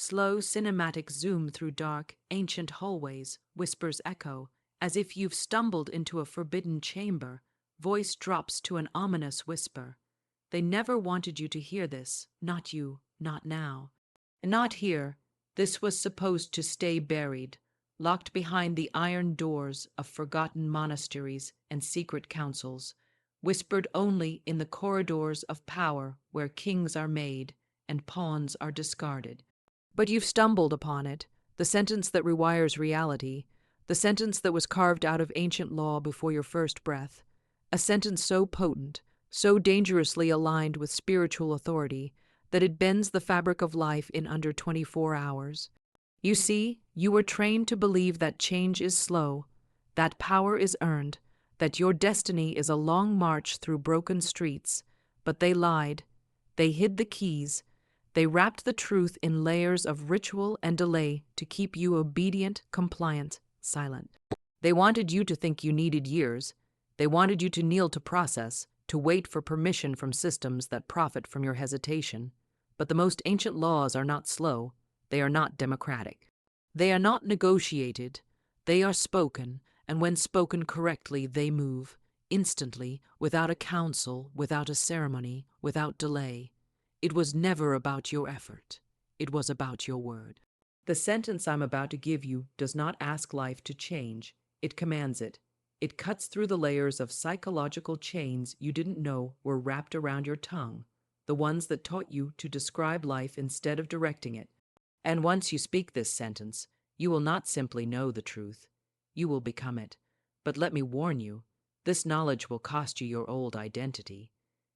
Slow cinematic zoom through dark, ancient hallways, whispers echo, as if you've stumbled into a forbidden chamber. Voice drops to an ominous whisper. They never wanted you to hear this, not you, not now. Not here. This was supposed to stay buried, locked behind the iron doors of forgotten monasteries and secret councils, whispered only in the corridors of power where kings are made and pawns are discarded. But you've stumbled upon it, the sentence that rewires reality, the sentence that was carved out of ancient law before your first breath, a sentence so potent, so dangerously aligned with spiritual authority, that it bends the fabric of life in under 24 hours. You see, you were trained to believe that change is slow, that power is earned, that your destiny is a long march through broken streets, but they lied. They hid the keys. They wrapped the truth in layers of ritual and delay to keep you obedient, compliant, silent. They wanted you to think you needed years. They wanted you to kneel to process, to wait for permission from systems that profit from your hesitation. But the most ancient laws are not slow. They are not democratic. They are not negotiated. They are spoken, and when spoken correctly, they move, instantly, without a council, without a ceremony, without delay. It was never about your effort. It was about your word. The sentence I'm about to give you does not ask life to change. It commands it. It cuts through the layers of psychological chains you didn't know were wrapped around your tongue, the ones that taught you to describe life instead of directing it. And once you speak this sentence, you will not simply know the truth. You will become it. But let me warn you, this knowledge will cost you your old identity.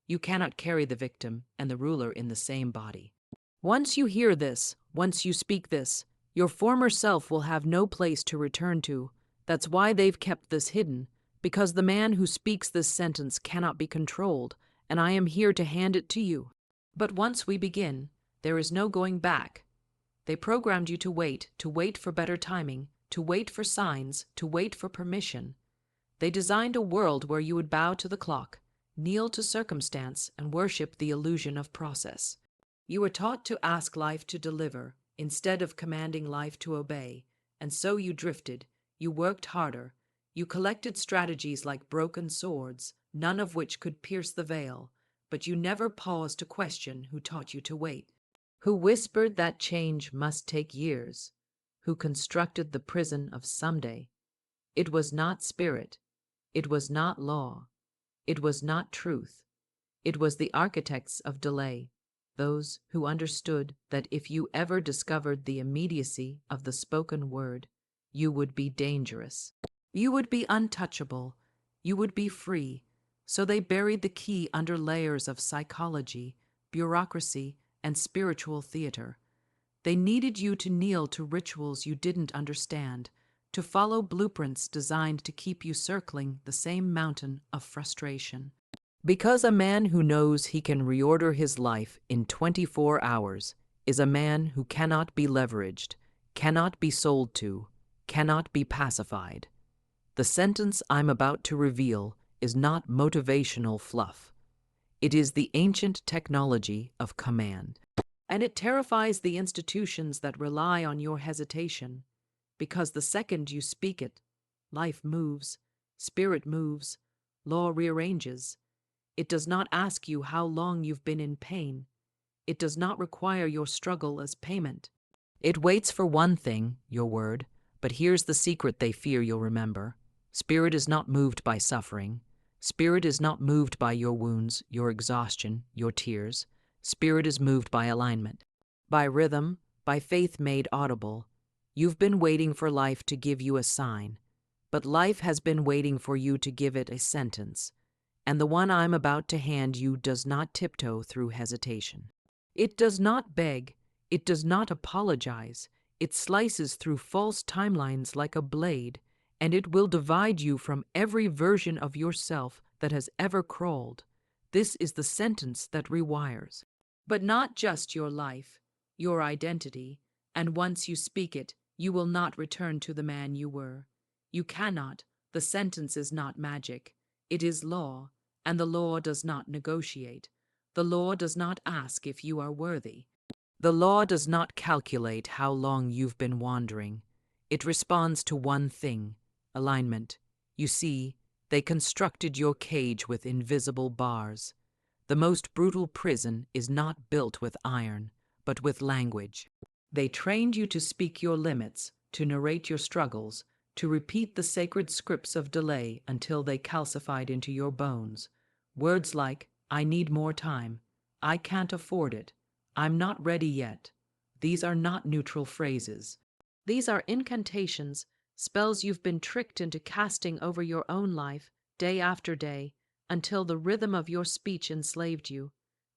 You cannot carry the victim and the ruler in the same body. Once you hear this, once you speak this, your former self will have no place to return to. That's why they've kept this hidden, because the man who speaks this sentence cannot be controlled, and I am here to hand it to you. But once we begin, there is no going back. They programmed you to wait for better timing, to wait for signs, to wait for permission. They designed a world where you would bow to the clock, kneel to circumstance, and worship the illusion of process. You were taught to ask life to deliver, instead of commanding life to obey, and so you drifted, you worked harder, you collected strategies like broken swords, none of which could pierce the veil, but you never paused to question who taught you to wait, who whispered that change must take years, who constructed the prison of someday. It was not spirit, it was not law, it was not truth. It was the architects of delay, those who understood that if you ever discovered the immediacy of the spoken word, you would be dangerous. You would be untouchable. You would be free. So they buried the key under layers of psychology, bureaucracy, and spiritual theater. They needed you to kneel to rituals you didn't understand, to follow blueprints designed to keep you circling the same mountain of frustration. Because a man who knows he can reorder his life in 24 hours is a man who cannot be leveraged, cannot be sold to, cannot be pacified. The sentence I'm about to reveal is not motivational fluff. It is the ancient technology of command. And it terrifies the institutions that rely on your hesitation. Because the second you speak it, life moves, spirit moves, law rearranges. It does not ask you how long you've been in pain. It does not require your struggle as payment. It waits for one thing, your word, but here's the secret they fear you'll remember. Spirit is not moved by suffering. Spirit is not moved by your wounds, your exhaustion, your tears. Spirit is moved by alignment, by rhythm, by faith made audible. You've been waiting for life to give you a sign, but life has been waiting for you to give it a sentence, and the one I'm about to hand you does not tiptoe through hesitation. It does not beg, it does not apologize, it slices through false timelines like a blade, and it will divide you from every version of yourself that has ever crawled. This is the sentence that rewires. But not just your life, your identity, and once you speak it, you will not return to the man you were. You cannot. The sentence is not magic. It is law, and the law does not negotiate. The law does not ask if you are worthy. The law does not calculate how long you've been wandering. It responds to one thing: alignment. You see, they constructed your cage with invisible bars. The most brutal prison is not built with iron, but with language. They trained you to speak your limits, to narrate your struggles, to repeat the sacred scripts of delay until they calcified into your bones. Words like, "I need more time," "I can't afford it," "I'm not ready yet." These are not neutral phrases. These are incantations, spells you've been tricked into casting over your own life, day after day, until the rhythm of your speech enslaved you.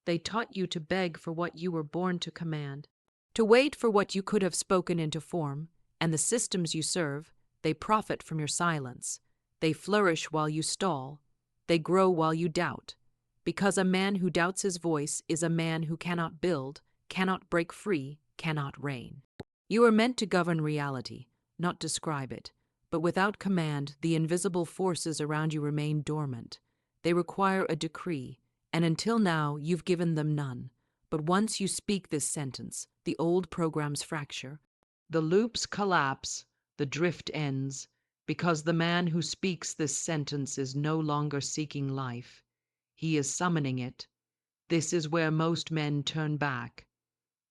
They taught you to beg for what you were born to command, to wait for what you could have spoken into form, and the systems you serve, they profit from your silence. They flourish while you stall. They grow while you doubt. Because a man who doubts his voice is a man who cannot build, cannot break free, cannot reign. You are meant to govern reality, not describe it. But without command, the invisible forces around you remain dormant. They require a decree, and until now you've given them none. But once you speak this sentence, the old programs fracture. The loops collapse, the drift ends, because the man who speaks this sentence is no longer seeking life. He is summoning it. This is where most men turn back.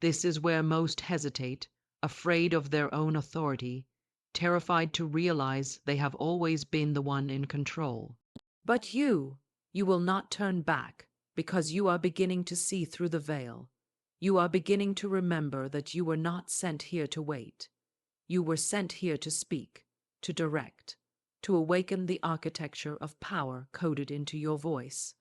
This is where most hesitate, afraid of their own authority, terrified to realize they have always been the one in control. But you will not turn back, because you are beginning to see through the veil. You are beginning to remember that you were not sent here to wait. You were sent here to speak, to direct, to awaken the architecture of power coded into your voice.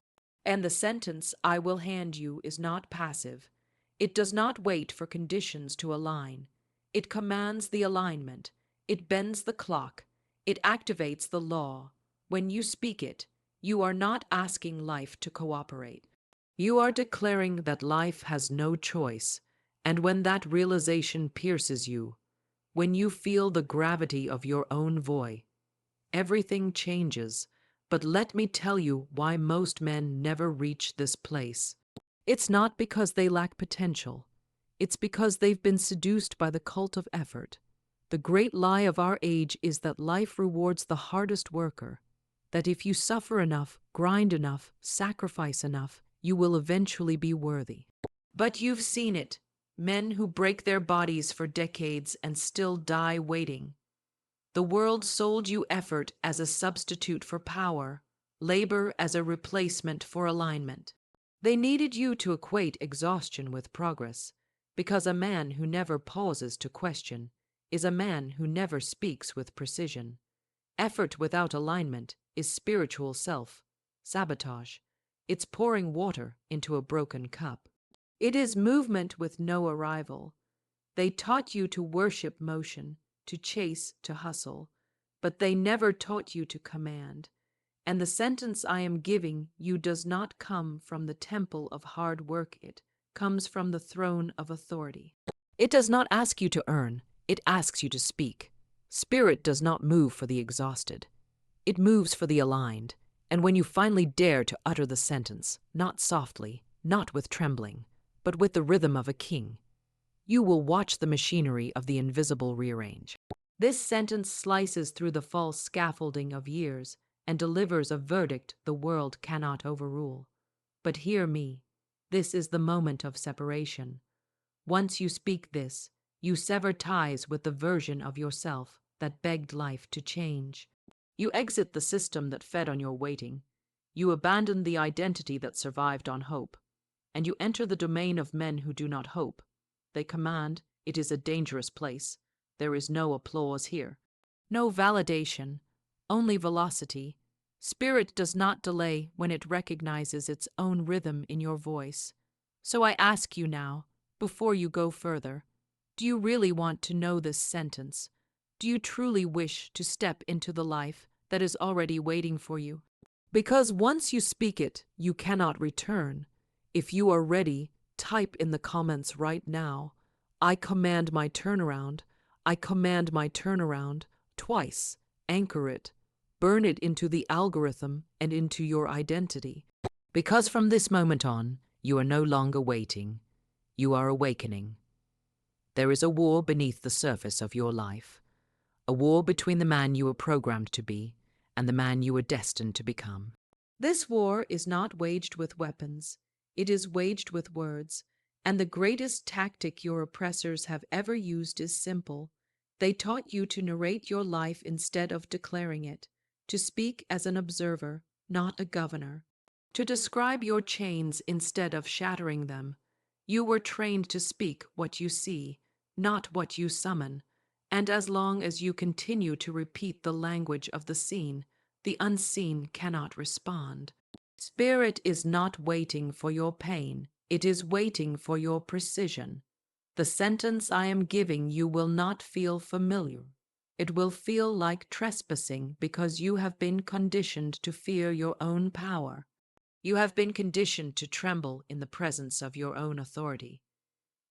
And the sentence I will hand you is not passive. It does not wait for conditions to align. It commands the alignment. It bends the clock. It activates the law. When you speak it, you are not asking life to cooperate. You are declaring that life has no choice. And when that realization pierces you, when you feel the gravity of your own voice, everything changes. But let me tell you why most men never reach this place. It's not because they lack potential. It's because they've been seduced by the cult of effort. The great lie of our age is that life rewards the hardest worker, that if you suffer enough, grind enough, sacrifice enough, you will eventually be worthy. But you've seen it. Men who break their bodies for decades and still die waiting. The world sold you effort as a substitute for power, labor as a replacement for alignment. They needed you to equate exhaustion with progress, because a man who never pauses to question is a man who never speaks with precision. Effort without alignment is spiritual self-sabotage. It's pouring water into a broken cup. It is movement with no arrival. They taught you to worship motion, to chase, to hustle, but they never taught you to command. And the sentence I am giving you does not come from the temple of hard work. It comes from the throne of authority. It does not ask you to earn. It asks you to speak. Spirit does not move for the exhausted. It moves for the aligned. And when you finally dare to utter the sentence, not softly, not with trembling, but with the rhythm of a king, you will watch the machinery of the invisible rearrange. This sentence slices through the false scaffolding of years and delivers a verdict the world cannot overrule. But hear me, this is the moment of separation. Once you speak this, you sever ties with the version of yourself that begged life to change. You exit the system that fed on your waiting. You abandon the identity that survived on hope. And you enter the domain of men who do not hope. They command. It is a dangerous place. There is no applause here. No validation. Only velocity. Spirit does not delay when it recognizes its own rhythm in your voice. So I ask you now, before you go further, do you really want to know this sentence? Do you truly wish to step into the life that is already waiting for you? Because once you speak it, you cannot return. If you are ready, type in the comments right now, I command my turnaround. I command my turnaround. Twice. Anchor it. Burn it into the algorithm and into your identity. Because from this moment on, you are no longer waiting. You are awakening. There is a war beneath the surface of your life, a war between the man you were programmed to be and the man you were destined to become. This war is not waged with weapons. It is waged with words, and the greatest tactic your oppressors have ever used is simple. They taught you to narrate your life instead of declaring it, to speak as an observer, not a governor, to describe your chains instead of shattering them. You were trained to speak what you see, not what you summon, and as long as you continue to repeat the language of the seen, the unseen cannot respond. Spirit is not waiting for your pain, it is waiting for your precision. The sentence I am giving you will not feel familiar. It will feel like trespassing because you have been conditioned to fear your own power. You have been conditioned to tremble in the presence of your own authority.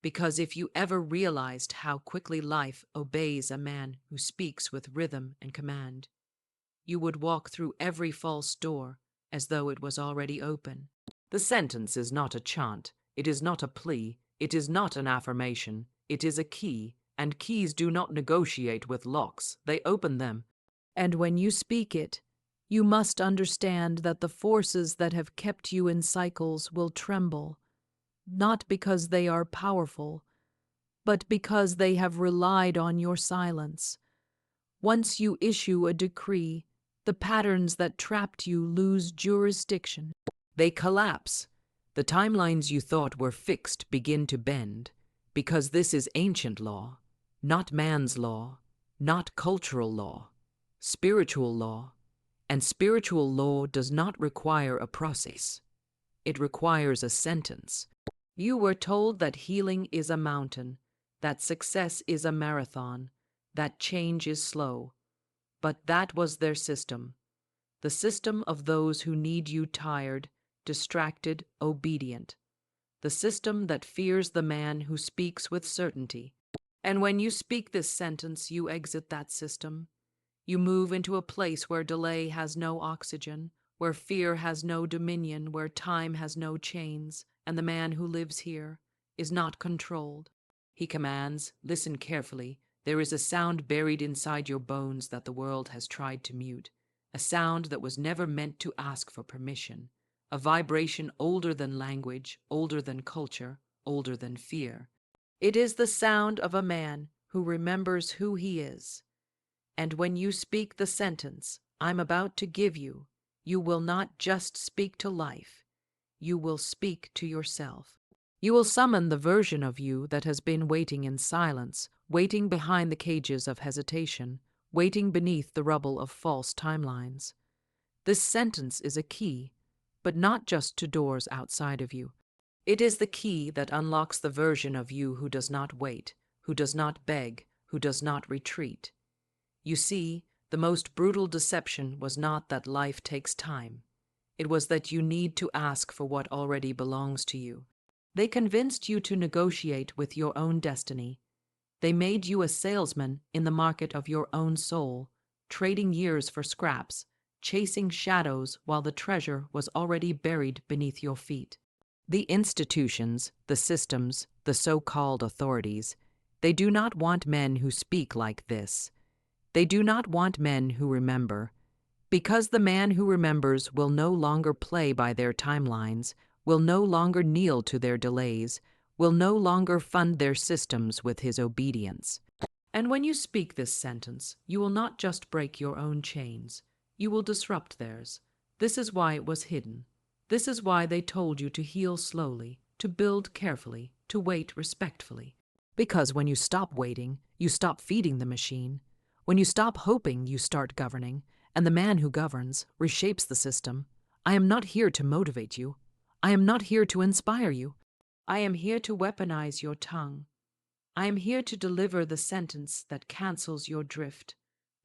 Because if you ever realized how quickly life obeys a man who speaks with rhythm and command, you would walk through every false door as though it was already open. The sentence is not a chant, it is not a plea, it is not an affirmation, it is a key, and keys do not negotiate with locks, they open them. And when you speak it, you must understand that the forces that have kept you in cycles will tremble, not because they are powerful, but because they have relied on your silence. Once you issue a decree, the patterns that trapped you lose jurisdiction. They collapse. The timelines you thought were fixed begin to bend, because this is ancient law, not man's law, not cultural law, spiritual law. And spiritual law does not require a process. It requires a sentence. You were told that healing is a mountain, that success is a marathon, that change is slow. But that was their system, the system of those who need you tired, distracted, obedient, the system that fears the man who speaks with certainty. And when you speak this sentence, you exit that system. You move into a place where delay has no oxygen, where fear has no dominion, where time has no chains, and the man who lives here is not controlled. He commands, listen carefully, there is a sound buried inside your bones that the world has tried to mute, a sound that was never meant to ask for permission, a vibration older than language, older than culture, older than fear. It is the sound of a man who remembers who he is. And when you speak the sentence I'm about to give you, you will not just speak to life, you will speak to yourself. You will summon the version of you that has been waiting in silence, waiting behind the cages of hesitation, waiting beneath the rubble of false timelines. This sentence is a key, but not just to doors outside of you. It is the key that unlocks the version of you who does not wait, who does not beg, who does not retreat. You see, the most brutal deception was not that life takes time. It was that you need to ask for what already belongs to you. They convinced you to negotiate with your own destiny. They made you a salesman in the market of your own soul, trading years for scraps, chasing shadows while the treasure was already buried beneath your feet. The institutions, the systems, the so-called authorities, they do not want men who speak like this. They do not want men who remember, because the man who remembers will no longer play by their timelines, will no longer kneel to their delays, will no longer fund their systems with his obedience. And when you speak this sentence, you will not just break your own chains, you will disrupt theirs. This is why it was hidden. This is why they told you to heal slowly, to build carefully, to wait respectfully. Because when you stop waiting, you stop feeding the machine. When you stop hoping, you start governing, and the man who governs reshapes the system. I am not here to motivate you. I am not here to inspire you. I am here to weaponize your tongue. I am here to deliver the sentence that cancels your drift,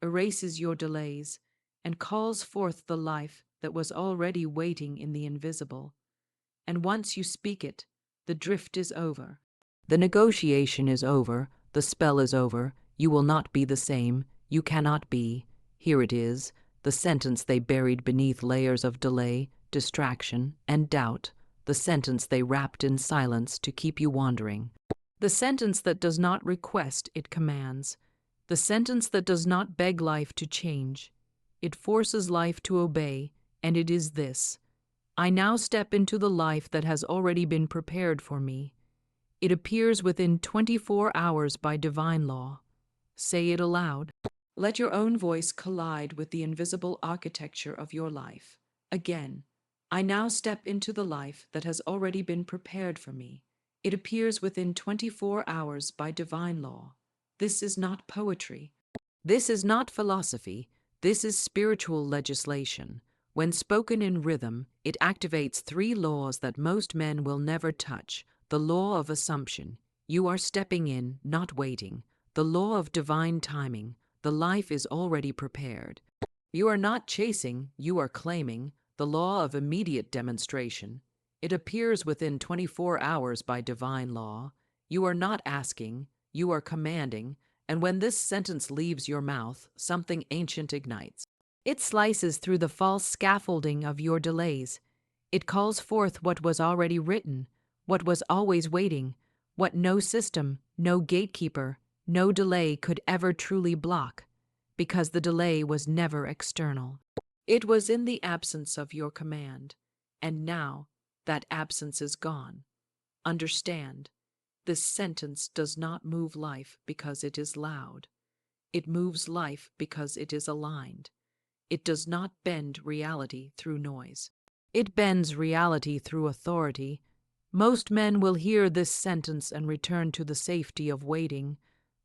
erases your delays, and calls forth the life that was already waiting in the invisible. And once you speak it, the drift is over. The negotiation is over, the spell is over, you will not be the same, you cannot be. Here it is, the sentence they buried beneath layers of delay, distraction, and doubt, the sentence they wrapped in silence to keep you wandering. The sentence that does not request, it commands. The sentence that does not beg life to change. It forces life to obey, and it is this: I now step into the life that has already been prepared for me. It appears within 24 hours by divine law. Say it aloud. Let your own voice collide with the invisible architecture of your life. Again, I now step into the life that has already been prepared for me. It appears within 24 hours by divine law. This is not poetry. This is not philosophy. This is spiritual legislation. When spoken in rhythm, it activates 3 laws that most men will never touch. The law of assumption. You are stepping in, not waiting. The law of divine timing. The life is already prepared. You are not chasing, you are claiming. The law of immediate demonstration. It appears within 24 hours by divine law. You are not asking, you are commanding, and when this sentence leaves your mouth, something ancient ignites. It slices through the false scaffolding of your delays. It calls forth what was already written, what was always waiting, what no system, no gatekeeper, no delay could ever truly block, because the delay was never external. It was in the absence of your command, and now that absence is gone. Understand, this sentence does not move life because it is loud. It moves life because it is aligned. It does not bend reality through noise. It bends reality through authority. Most men will hear this sentence and return to the safety of waiting.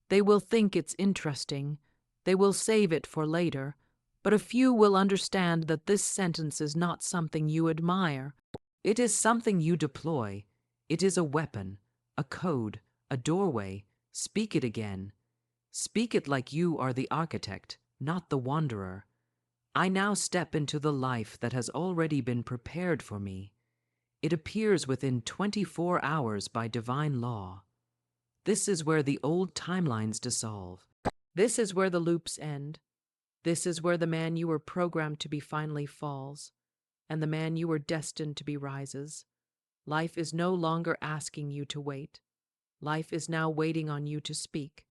They will think it's interesting. They will save it for later. But a few will understand that this sentence is not something you admire. It is something you deploy. It is a weapon, a code, a doorway. Speak it again. Speak it like you are the architect, not the wanderer. I now step into the life that has already been prepared for me. It appears within 24 hours by divine law. This is where the old timelines dissolve. This is where the loops end. This is where the man you were programmed to be finally falls, and the man you were destined to be rises. Life is no longer asking you to wait. Life is now waiting on you to speak.